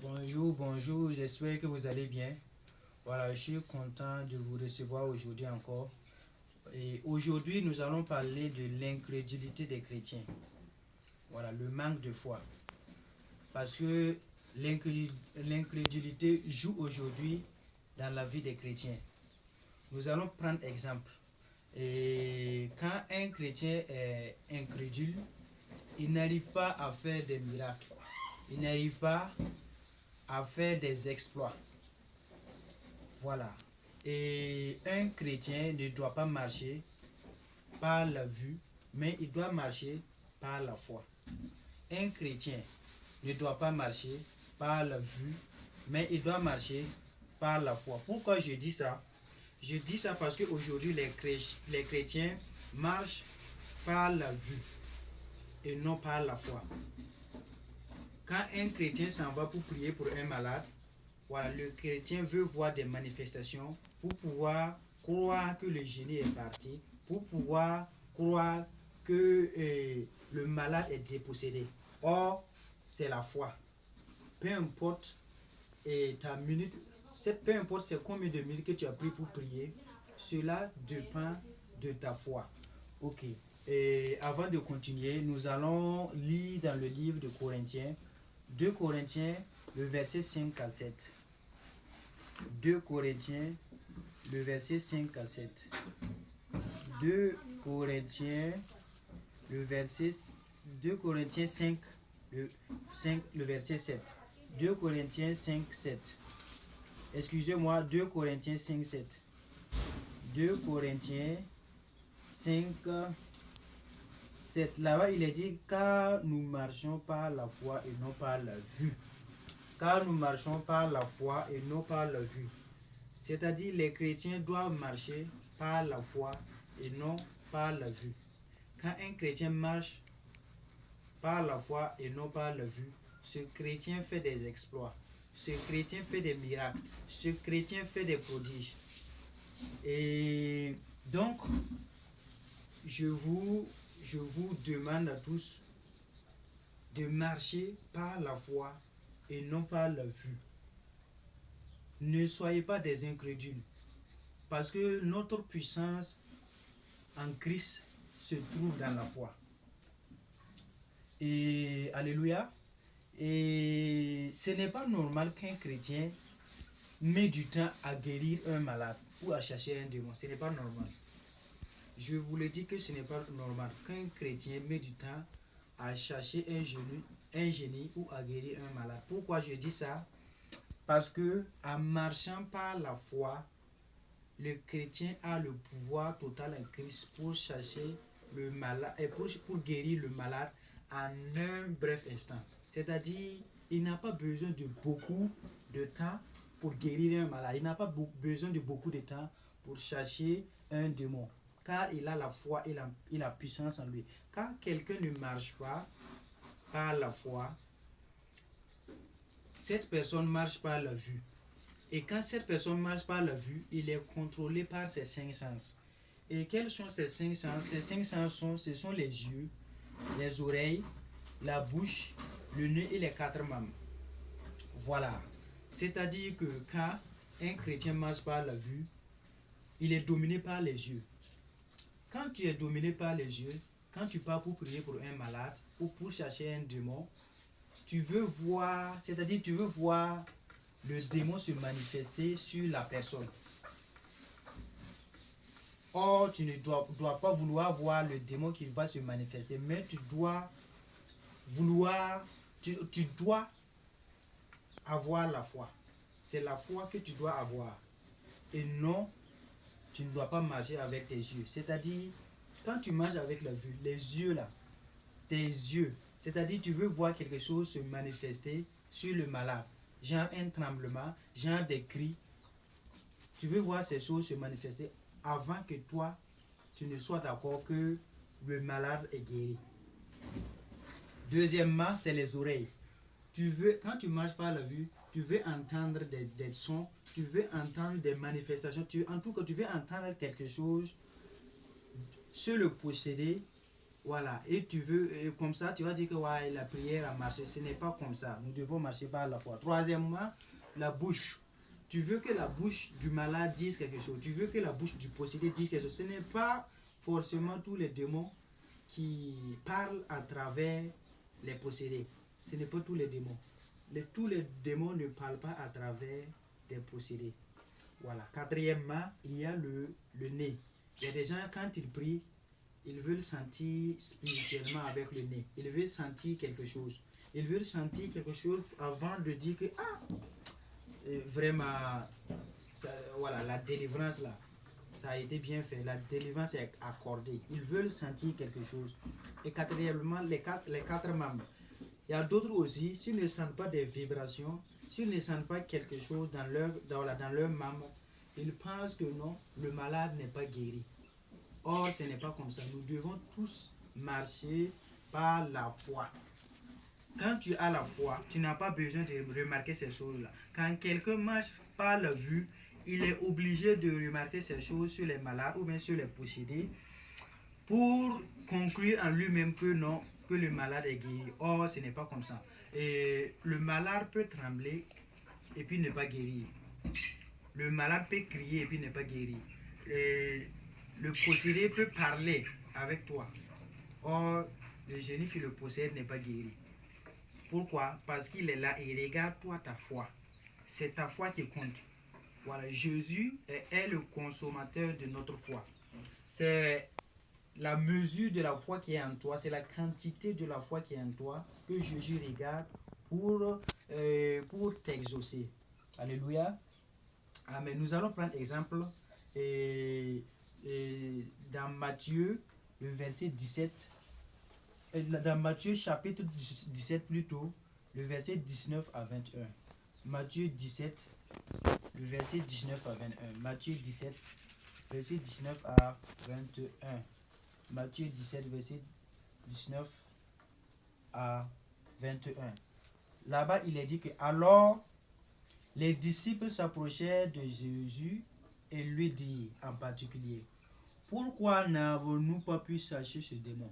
Bonjour, bonjour, j'espère que vous allez bien. Voilà, je suis content de vous recevoir aujourd'hui encore. Et aujourd'hui, nous allons parler de l'incrédulité des chrétiens. Voilà, le manque de foi. Parce que l'incrédulité joue aujourd'hui dans la vie des chrétiens. Nous allons prendre exemple. Et quand un chrétien est incrédule, il n'arrive pas à faire des miracles. Il n'arrive pas à faire des exploits. Voilà. Et un chrétien ne doit pas marcher par la vue, mais il doit marcher par la foi. Un chrétien ne doit pas marcher par la vue, mais il doit marcher par la foi. Pourquoi je dis ça? Je dis ça parce qu'aujourd'hui, les chrétiens marchent par la vue et non par la foi. Quand un chrétien s'en va pour prier pour un malade, voilà, le chrétien veut voir des manifestations pour pouvoir croire que le génie est parti, pour pouvoir croire que le malade est dépossédé. Or, c'est la foi. Peu importe ta minute, peu importe c'est combien de minutes que tu as pris pour prier, cela dépend de ta foi. Ok. Et avant de continuer, nous allons lire dans le livre de Corinthiens, 2 Corinthiens, le verset 5 à 7. 2 Corinthiens, le verset 5 à 7. 2 Corinthiens, le verset 2 Corinthiens 5, le verset 7. 2 Corinthiens 5, 7. Excusez-moi, 2 Corinthiens 5, 7. 2 Corinthiens 5, 7. Là-bas, il est dit, car nous marchons par la foi et non par la vue. Car nous marchons par la foi et non par la vue. C'est-à-dire, les chrétiens doivent marcher par la foi et non par la vue. Quand un chrétien marche par la foi et non par la vue, ce chrétien fait des exploits. Ce chrétien fait des miracles. Ce chrétien fait des prodiges. Et donc, je vous demande à tous de marcher par la foi et non par la vue. Ne soyez pas des incrédules, parce que notre puissance en Christ se trouve dans la foi. Et alléluia. Et ce n'est pas normal qu'un chrétien met du temps à guérir un malade ou à chercher un démon. Ce n'est pas normal. Je vous le dis que ce n'est pas normal qu'un chrétien met du temps à chercher un génie ou à guérir un malade. Pourquoi je dis ça? Parce que en marchant par la foi, le chrétien a le pouvoir total en Christ pour chercher le malade et pour guérir le malade en un bref instant. C'est-à-dire, il n'a pas besoin de beaucoup de temps pour guérir un malade. Il n'a pas besoin de beaucoup de temps pour chercher un démon. Car il a la foi et la puissance en lui. Quand quelqu'un ne marche pas par la foi, cette personne marche par la vue. Et quand cette personne marche par la vue, il est contrôlé par ses 5 sens. Et quels sont ces 5 sens? Ces 5 sens ce sont les yeux, les oreilles, la bouche, le nez et les 4 membres. Voilà. C'est-à-dire que quand un chrétien marche par la vue, il est dominé par les yeux. Quand tu es dominé par les yeux, quand tu pars pour prier pour un malade ou pour chercher un démon, tu veux voir, c'est-à-dire tu veux voir le démon se manifester sur la personne. Or, tu ne dois pas vouloir voir le démon qui va se manifester, mais tu dois vouloir, tu dois avoir la foi. C'est la foi que tu dois avoir. Et non, tu ne dois pas marcher avec tes yeux. C'est-à-dire, quand tu marches avec la vue, les yeux là, tes yeux, c'est-à-dire tu veux voir quelque chose se manifester sur le malade. Genre un tremblement, genre des cris. Tu veux voir ces choses se manifester avant que toi, tu ne sois d'accord que le malade est guéri. Deuxièmement, c'est les oreilles. Quand tu marches par la vue, tu veux entendre des sons, tu veux entendre des manifestations, en tout cas, tu veux entendre quelque chose sur le possédé Voilà, et tu veux, et comme ça, tu vas dire que ouais, la prière a marché. Ce n'est pas comme ça. Nous devons marcher par la foi. Troisièmement, la bouche. Tu veux que la bouche du malade dise quelque chose. Tu veux que la bouche du possédé dise quelque chose. Ce n'est pas forcément tous les démons qui parlent à travers les possédés. Ce n'est pas tous les démons. Tous les démons ne parlent pas à travers des possédés. Voilà. Quatrièmement, il y a le nez. Il y a des gens, quand ils prient, ils veulent sentir spirituellement avec le nez. Ils veulent sentir quelque chose. Ils veulent sentir quelque chose avant de dire que, vraiment, ça, voilà, la délivrance là, ça a été bien fait. La délivrance est accordée. Ils veulent sentir quelque chose. Et quatrièmement, les quatre membres. Il y a d'autres aussi, s'ils ne sentent pas des vibrations, s'ils ne sentent pas quelque chose dans leur membres, ils pensent que non, le malade n'est pas guéri. Or, ce n'est pas comme ça. Nous devons tous marcher par la foi. Quand tu as la foi, tu n'as pas besoin de remarquer ces choses-là. Quand quelqu'un marche par la vue, il est obligé de remarquer ces choses sur les malades ou bien sur les possédés pour conclure en lui-même que non, que le malade est guéri. Or, ce n'est pas comme ça. Et le malade peut trembler et puis ne pas guérir. Le malade peut crier et puis ne pas guérir. Et le possédé peut parler avec toi. Or, le génie qui le possède n'est pas guéri. Pourquoi? Parce qu'il est là et il regarde toi ta foi. C'est ta foi qui compte. Voilà, Jésus est le consommateur de notre foi. C'est la mesure de la foi qui est en toi, c'est la quantité de la foi qui est en toi que Jésus regarde pour t'exaucer. Alléluia. Amen. Nous allons prendre exemple dans Matthieu, le verset 17. Dans Matthieu chapitre 17 plutôt, le verset 19 à 21. Matthieu 17, le verset 19 à 21. Matthieu 17, verset 19 à 21. Matthieu 17, verset 19 à 21. Là-bas, il est dit que alors les disciples s'approchèrent de Jésus et lui dirent en particulier, pourquoi n'avons-nous pas pu chasser ce démon?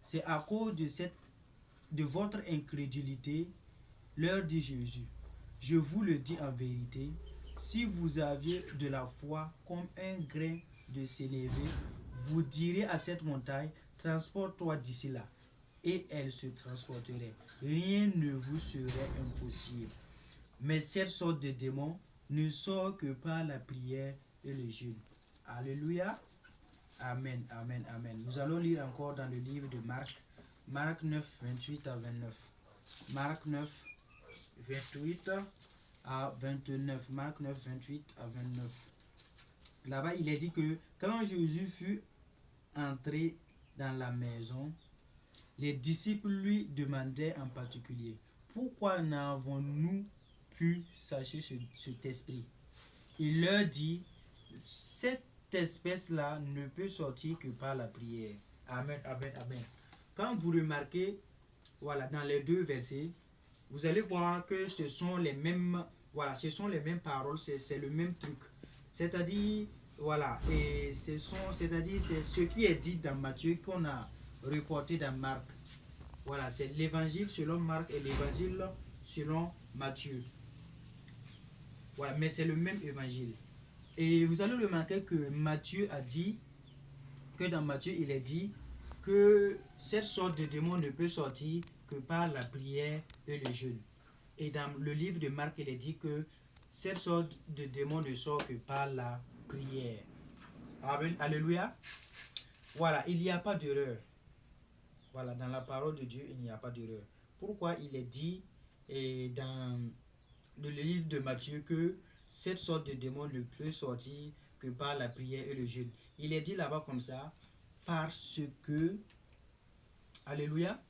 C'est à cause de votre incrédulité, leur dit Jésus. Je vous le dis en vérité, si vous aviez de la foi comme un grain de sénévé, vous direz à cette montagne, transporte-toi d'ici là, et elle se transporterait. Rien ne vous serait impossible. Mais cette sorte de démon ne sort que par la prière et le jeûne. Alléluia. Amen, amen, amen. Nous allons lire encore dans le livre de Marc. Marc 9, 28 à 29. Marc 9, 28 à 29. Marc 9, 28 à 29. Là-bas, il est dit que quand Jésus fut entré dans la maison, les disciples lui demandaient en particulier, pourquoi n'avons-nous pu chasser cet esprit? Il leur dit, cette espèce-là ne peut sortir que par la prière. Amen, amen, amen. Quand vous remarquez, voilà, dans les deux versets, vous allez voir que ce sont les mêmes, voilà, ce sont les mêmes paroles, c'est le même truc. C'est-à-dire, voilà, et c'est-à-dire, c'est ce qui est dit dans Matthieu qu'on a reporté dans Marc. Voilà, c'est l'évangile selon Marc et l'évangile selon Matthieu. Voilà, mais c'est le même évangile. Et vous allez remarquer que Matthieu a dit, que dans Matthieu, il est dit que cette sorte de démon ne peut sortir que par la prière et le jeûne. Et dans le livre de Marc, il est dit que cette sorte de démon ne sort que par la prière. Amen. Alléluia. Voilà, il n'y a pas d'erreur. Voilà, dans la parole de Dieu, il n'y a pas d'erreur. Pourquoi il est dit dans le livre de Matthieu que cette sorte de démon ne peut sortir que par la prière et le jeûne? Il est dit là-bas comme ça, parce que, alléluia,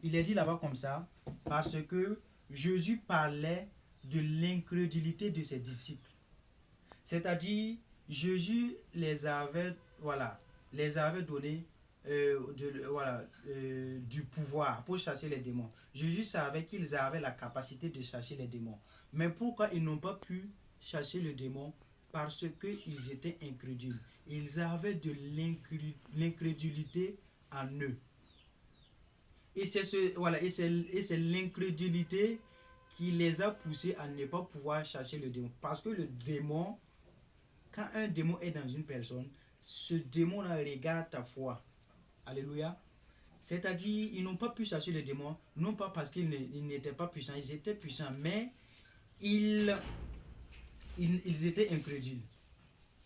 il est dit là-bas comme ça, parce que Jésus parlait de l'incrédulité de ses disciples. C'est-à-dire, Jésus les avait donné du pouvoir pour chasser les démons. Jésus savait qu'ils avaient la capacité de chasser les démons. Mais pourquoi ils n'ont pas pu chasser le démon? Parce qu'ils étaient incrédules. Ils avaient de l'incrédulité en eux. Et c'est l'incrédulité qui les a poussés à ne pas pouvoir chasser le démon. Parce que le démon, quand un démon est dans une personne, ce démon-là regarde ta foi. Alléluia. C'est-à-dire, ils n'ont pas pu chasser le démon, non pas parce qu'ils n'étaient pas puissants, ils étaient puissants, mais ils étaient incrédules.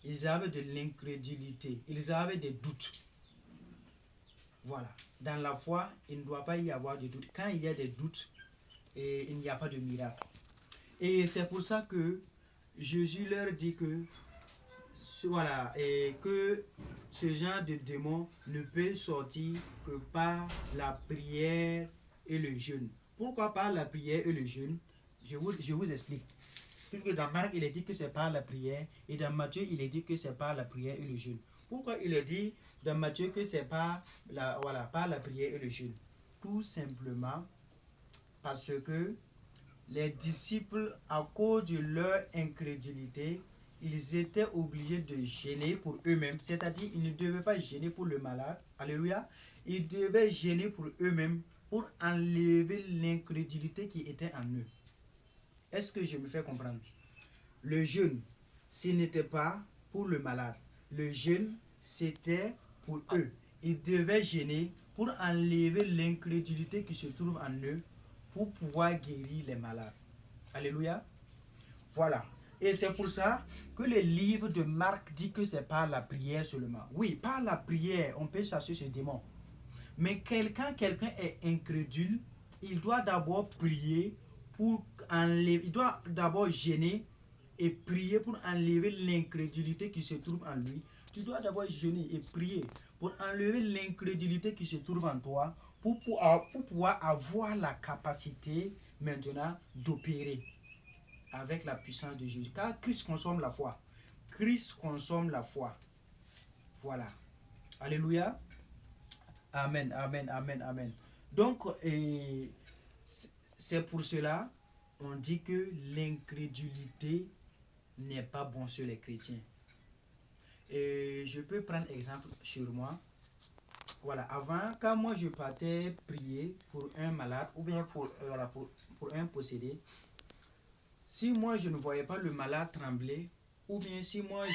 Ils avaient de l'incrédulité, ils avaient des doutes. Voilà. Dans la foi, il ne doit pas y avoir de doute. Quand il y a des doutes, il n'y a pas de miracle. Et c'est pour ça que Jésus leur dit que voilà, et que ce genre de démon ne peut sortir que par la prière et le jeûne. Pourquoi par la prière et le jeûne? Je vous explique. Puisque dans Marc, il est dit que c'est par la prière, et dans Matthieu, il est dit que c'est par la prière et le jeûne. Pourquoi il est dit dans Matthieu que c'est par par la prière et le jeûne? Tout simplement parce que les disciples, à cause de leur incrédulité, ils étaient obligés de gêner pour eux-mêmes. C'est-à-dire, ils ne devaient pas gêner pour le malade. Alléluia. Ils devaient gêner pour eux-mêmes pour enlever l'incrédulité qui était en eux. Est-ce que je me fais comprendre? Le jeûne, ce n'était pas pour le malade. Le jeûne, c'était pour eux. Ils devaient gêner pour enlever l'incrédulité qui se trouve en eux pour pouvoir guérir les malades. Alléluia. Voilà. Et c'est pour ça que le livre de Marc dit que c'est par la prière seulement. Oui, par la prière, on peut chasser ce démon. Mais quelqu'un est incrédule, il doit d'abord prier pour enlever, il doit d'abord gêner et prier pour enlever l'incrédulité qui se trouve en lui. Tu dois d'abord jeûner et prier pour enlever l'incrédulité qui se trouve en toi pour pouvoir avoir la capacité maintenant d'opérer avec la puissance de Jésus. Car Christ consomme la foi. Christ consomme la foi. Voilà. Alléluia. Amen, amen, amen, amen. Donc, c'est pour cela on dit que l'incrédulité n'est pas bon sur les chrétiens. Et je peux prendre exemple sur moi. Voilà, avant, quand moi je partais prier pour un malade ou bien pour un possédé, si moi je ne voyais pas le malade trembler, ou bien si moi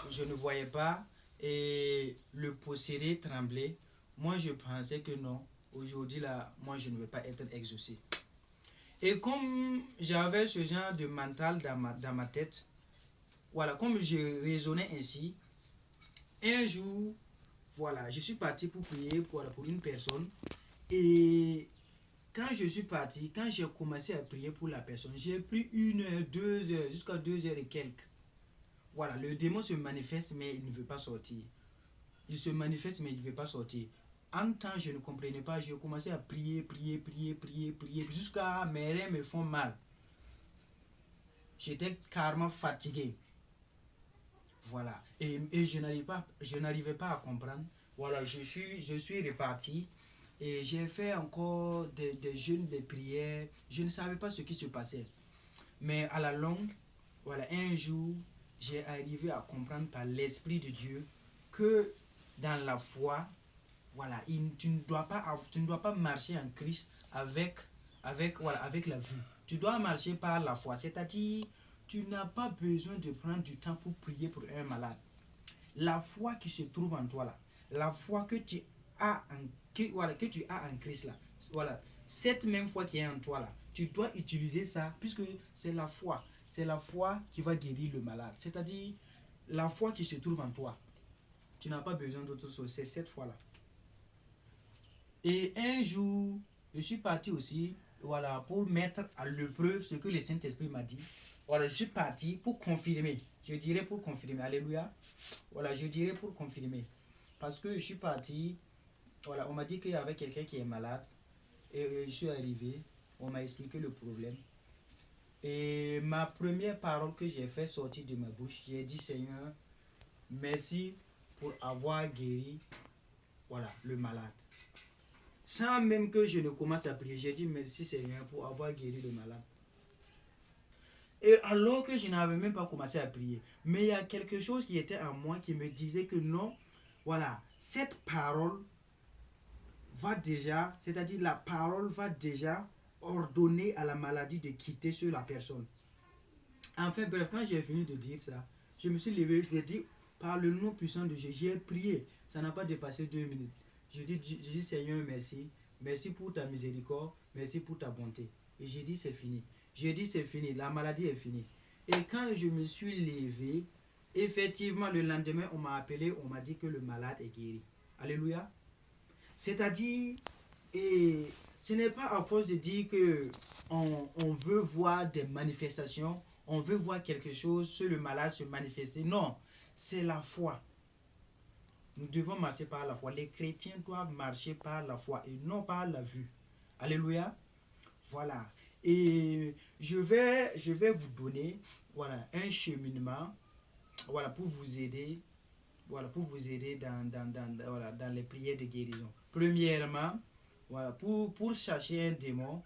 je ne voyais pas le possédé trembler, moi je pensais que non, aujourd'hui là, moi je ne vais pas être exaucé. Et comme j'avais ce genre de mental dans ma tête, voilà, comme je raisonnais ainsi, un jour, voilà, je suis parti pour prier pour une personne. Et quand je suis parti, quand j'ai commencé à prier pour la personne, j'ai pris 1 heure, 2 heures, jusqu'à 2 heures et quelques. Voilà, le démon se manifeste, mais il ne veut pas sortir. Il se manifeste, mais il ne veut pas sortir. En temps, je ne comprenais pas. J'ai commencé à prier, jusqu'à mes reins me font mal. J'étais carrément fatigué. Voilà. Et je n'arrivais pas à comprendre. Voilà, je suis reparti. Et j'ai fait encore des jeûnes, des prières. Je ne savais pas ce qui se passait. Mais à la longue, voilà, un jour, j'ai arrivé à comprendre par l'Esprit de Dieu que dans la foi, voilà, tu ne dois pas marcher en Christ avec la vue. Tu dois marcher par la foi. C'est-à-dire, tu n'as pas besoin de prendre du temps pour prier pour un malade. La foi qui se trouve en toi là, la foi que tu as en Christ là, voilà, cette même foi qui est en toi là, tu dois utiliser ça puisque c'est la foi. C'est la foi qui va guérir le malade. C'est-à-dire, la foi qui se trouve en toi. Tu n'as pas besoin d'autre chose, c'est cette foi-là. Et un jour, je suis parti aussi, voilà, pour mettre à l'épreuve ce que le Saint-Esprit m'a dit. Voilà, je suis parti pour confirmer. Je dirais pour confirmer. Alléluia. Voilà, je dirais pour confirmer. Parce que je suis parti, voilà, on m'a dit qu'il y avait quelqu'un qui est malade. Et je suis arrivé, on m'a expliqué le problème. Et ma première parole que j'ai fait sortir de ma bouche, j'ai dit, Seigneur, merci pour avoir guéri, voilà, le malade. Sans même que je ne commence à prier, j'ai dit merci Seigneur pour avoir guéri le malade. Et alors que je n'avais même pas commencé à prier, mais il y a quelque chose qui était en moi qui me disait que non, voilà, cette parole va déjà, c'est-à-dire la parole va déjà ordonner à la maladie de quitter sur la personne. Enfin bref, quand j'ai fini de dire ça, je me suis levé, je dit par le nom puissant de Jésus, j'ai prié. Ça n'a pas dépassé 2 minutes. Je dis Seigneur, merci. Merci pour ta miséricorde. Merci pour ta bonté. Et j'ai dit c'est fini. J'ai dit c'est fini. La maladie est finie. Et quand je me suis levé, effectivement, le lendemain, on m'a appelé, on m'a dit que le malade est guéri. Alléluia. C'est-à-dire, et ce n'est pas à force de dire que on veut voir des manifestations, on veut voir quelque chose sur le malade se manifester. Non, c'est la foi. Nous devons marcher par la foi. Les chrétiens doivent marcher par la foi et non par la vue. Alléluia. Voilà. Et je vais vous donner voilà, un cheminement voilà, pour vous aider, voilà, pour vous aider dans les prières de guérison. Premièrement, voilà, pour chercher un démon,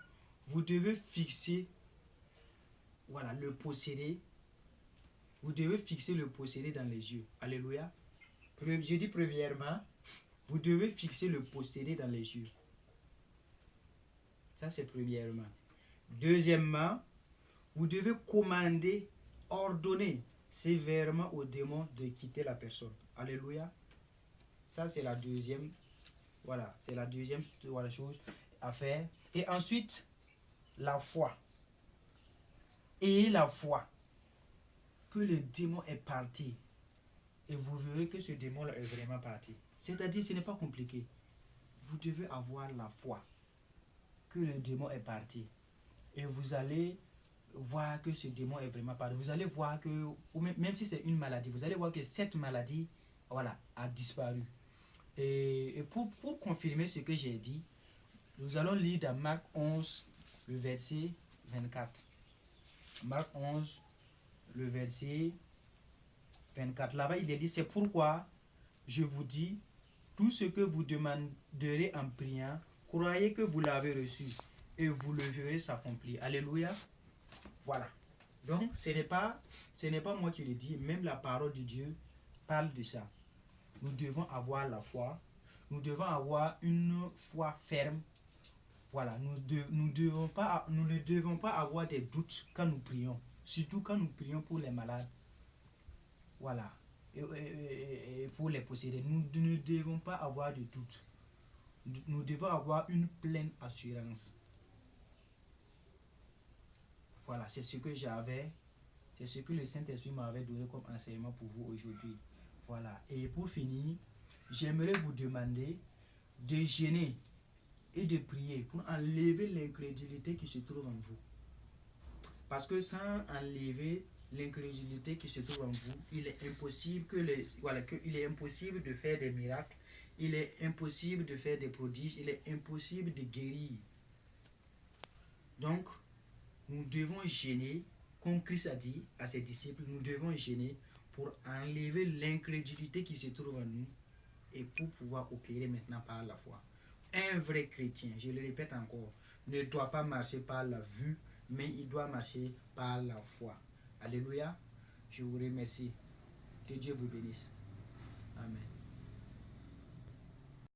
vous devez fixer voilà, le possédé. Vous devez fixer le possédé dans les yeux. Alléluia. Je dis premièrement, vous devez fixer le possédé dans les yeux. Ça, c'est premièrement. Deuxièmement, vous devez commander, ordonner sévèrement au démon de quitter la personne. Alléluia. Ça, c'est la deuxième. Voilà, c'est la deuxième voilà, chose à faire. Et ensuite, la foi. Et la foi que le démon est parti. Et vous verrez que ce démon-là est vraiment parti. C'est-à-dire, ce n'est pas compliqué. Vous devez avoir la foi que le démon est parti. Et vous allez voir que ce démon est vraiment parti. Vous allez voir que, même si c'est une maladie, vous allez voir que cette maladie, voilà, a disparu. Et pour confirmer ce que j'ai dit, nous allons lire dans Marc 11, le verset 24. Marc 11, le verset 24. Là-bas, il est dit, c'est pourquoi je vous dis, tout ce que vous demanderez en priant, croyez que vous l'avez reçu et vous le verrez s'accomplir. Alléluia. Voilà. Donc, ce n'est pas moi qui le dis, même la parole de Dieu parle de ça. Nous devons avoir la foi. Nous devons avoir une foi ferme. Voilà, nous ne devons pas avoir des doutes quand nous prions. Surtout quand nous prions pour les malades. Voilà. Et pour les posséder. Nous ne devons pas avoir de doutes. Nous devons avoir une pleine assurance. Voilà, c'est ce que j'avais. C'est ce que le Saint-Esprit m'avait donné comme enseignement pour vous aujourd'hui. Voilà. Et pour finir, j'aimerais vous demander de jeûner et de prier pour enlever l'incrédulité qui se trouve en vous. Parce que sans enlever l'incrédulité qui se trouve en vous, il est impossible il est impossible de faire des miracles, il est impossible de faire des prodiges, il est impossible de guérir. Donc, nous devons jeûner, comme Christ a dit à ses disciples, nous devons jeûner pour enlever l'incrédulité qui se trouve en nous et pour pouvoir opérer maintenant par la foi. Un vrai chrétien, je le répète encore, ne doit pas marcher par la vue, mais il doit marcher par la foi. Alléluia. Je vous remercie. Que Dieu vous bénisse. Amen.